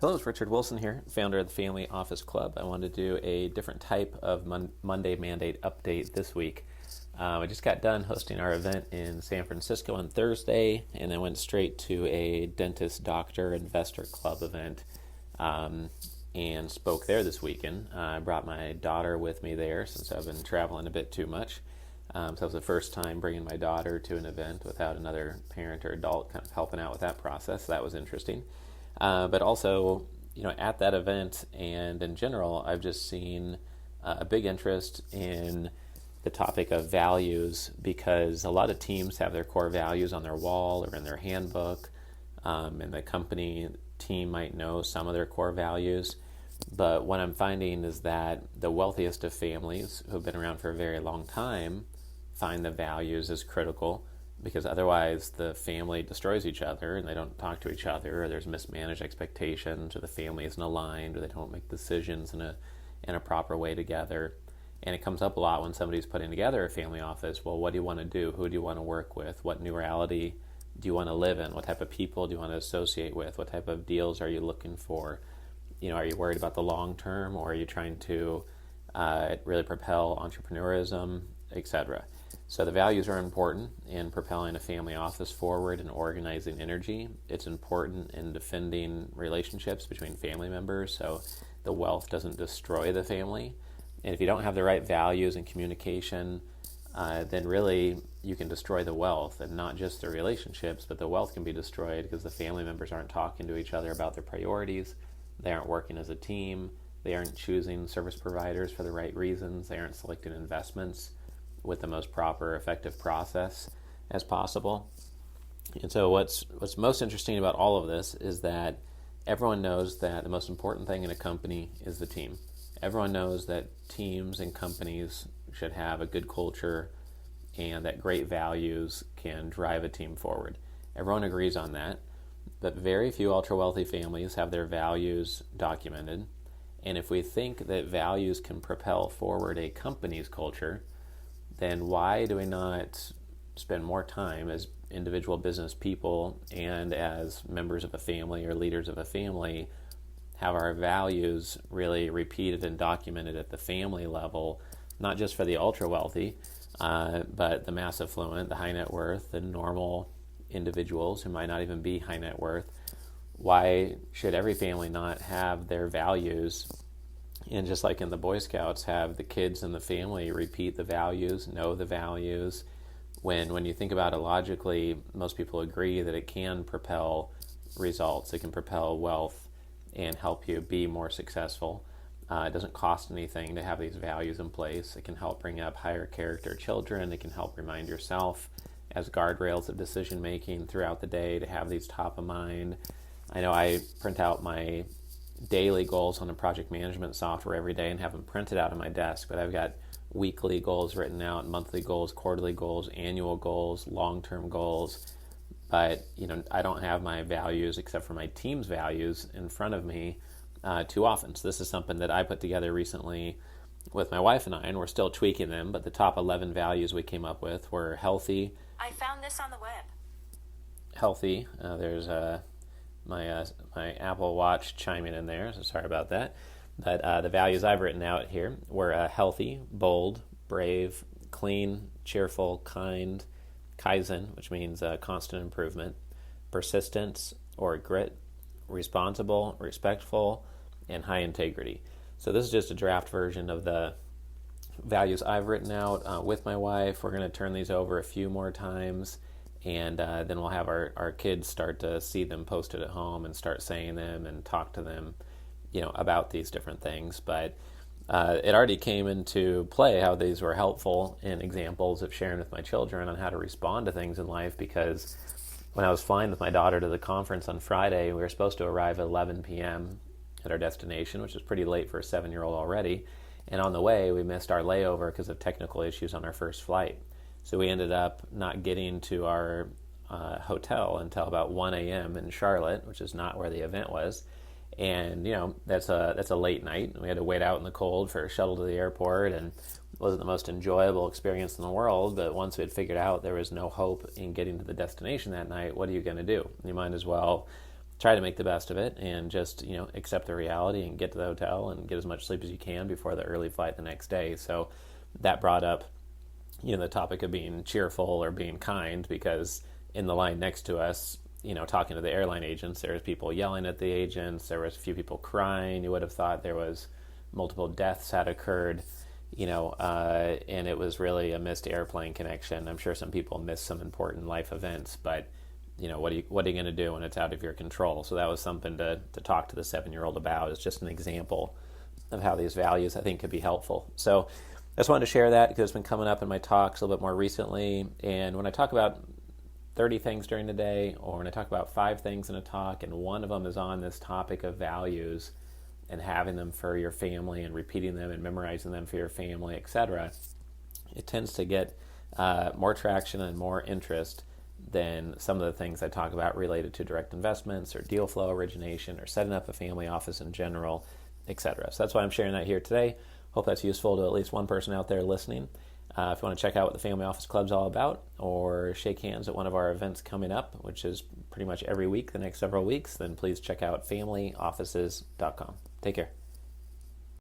Hello, it's Richard Wilson here, founder of the Family Office Club. I wanted to do a different type of Monday Mandate update this week. I just got done hosting our event in San Francisco on Thursday, and then went straight to a dentist, doctor, investor club event and spoke there this weekend. I brought my daughter with me there since I've been traveling a bit too much. So it was the first time bringing my daughter to an event without another parent or adult kind of helping out with that process. So that was interesting. But also, at that event and in general, I've just seen a big interest in the topic of values because a lot of teams have their core values on their wall or in their handbook, and the company team might know some of their core values. But what I'm finding is that the wealthiest of families who've been around for a very long time find the values as critical, because otherwise the family destroys each other and they don't talk to each other, or there's mismanaged expectations, or the family isn't aligned, or they don't make decisions in a proper way together. And it comes up a lot when somebody's putting together a family office. Well, what do you want to do? Who do you want to work with? What new reality do you want to live in? What type of people do you want to associate with? What type of deals are you looking for? Are you worried about the long term, or are you trying to really propel entrepreneurism, etc.? So the values are important in propelling a family office forward and organizing energy. It's important in defending relationships between family members so the wealth doesn't destroy the family. And if you don't have the right values and communication, then really you can destroy the wealth, and not just the relationships, but the wealth can be destroyed because the family members aren't talking to each other about their priorities. They aren't working as a team. They aren't choosing service providers for the right reasons. They aren't selecting investments with the most proper, effective process as possible. And so what's most interesting about all of this is that everyone knows that the most important thing in a company is the team. Everyone knows that teams and companies should have a good culture and that great values can drive a team forward. Everyone agrees on that, but very few ultra-wealthy families have their values documented. And if we think that values can propel forward a company's culture, then why do we not spend more time as individual business people and as members of a family or leaders of a family, have our values really repeated and documented at the family level, not just for the ultra wealthy, but the mass affluent, the high net worth, the normal individuals who might not even be high net worth? Why should every family not have their values? And just like in the Boy Scouts, have the kids in the family repeat the values, know the values. When you think about it logically, most people agree that it can propel results. It can propel wealth and help you be more successful. It doesn't cost anything to have these values in place. It can help bring up higher character children. It can help remind yourself as guardrails of decision making throughout the day to have these top of mind. I know I print out my daily goals on a project management software every day and have them printed out on my desk, but I've got weekly goals written out, monthly goals, quarterly goals, annual goals, long-term goals. But I don't have my values except for my team's values in front of me too often. So this is something that I put together recently with my wife and I, and we're still tweaking them, but the top 11 values we came up with were healthy. I found this on the web. Healthy. There's my Apple Watch chiming in there, so sorry about that. But the values I've written out here were healthy, bold, brave, clean, cheerful, kind, Kaizen, which means constant improvement, persistence or grit, responsible, respectful, and high integrity. So this is just a draft version of the values I've written out with my wife. We're going to turn these over a few more times, and then we'll have our kids start to see them posted at home and start saying them and talk to them, about these different things. But it already came into play how these were helpful in examples of sharing with my children on how to respond to things in life, because when I was flying with my daughter to the conference on Friday, we were supposed to arrive at 11 p.m. at our destination, which is pretty late for a 7-year-old already. And on the way, we missed our layover because of technical issues on our first flight. So we ended up not getting to our hotel until about 1 a.m. in Charlotte, which is not where the event was. And that's a late night. We had to wait out in the cold for a shuttle to the airport, and it wasn't the most enjoyable experience in the world. But once we had figured out there was no hope in getting to the destination that night, what are you going to do? You might as well try to make the best of it and just, accept the reality and get to the hotel and get as much sleep as you can before the early flight the next day. So that brought up, the topic of being cheerful or being kind, because in the line next to us, talking to the airline agents, there was people yelling at the agents. There was a few people crying. You would have thought there was multiple deaths had occurred, and it was really a missed airplane connection. I'm sure some people missed some important life events, but what are you going to do when it's out of your control? So that was something to talk to the 7-year-old about. It's just an example of how these values, I think, could be helpful. So I just wanted to share that because it's been coming up in my talks a little bit more recently. And when I talk about 30 things during the day, or when I talk about 5 things in a talk, and one of them is on this topic of values and having them for your family and repeating them and memorizing them for your family, etc., it tends to get more traction and more interest than some of the things I talk about related to direct investments or deal flow origination or setting up a family office in general, etc. So that's why I'm sharing that here today. Hope that's useful to at least one person out there listening. If you want to check out what the Family Office Club's all about, or shake hands at one of our events coming up, which is pretty much every week the next several weeks, then please check out familyoffices.com. Take care.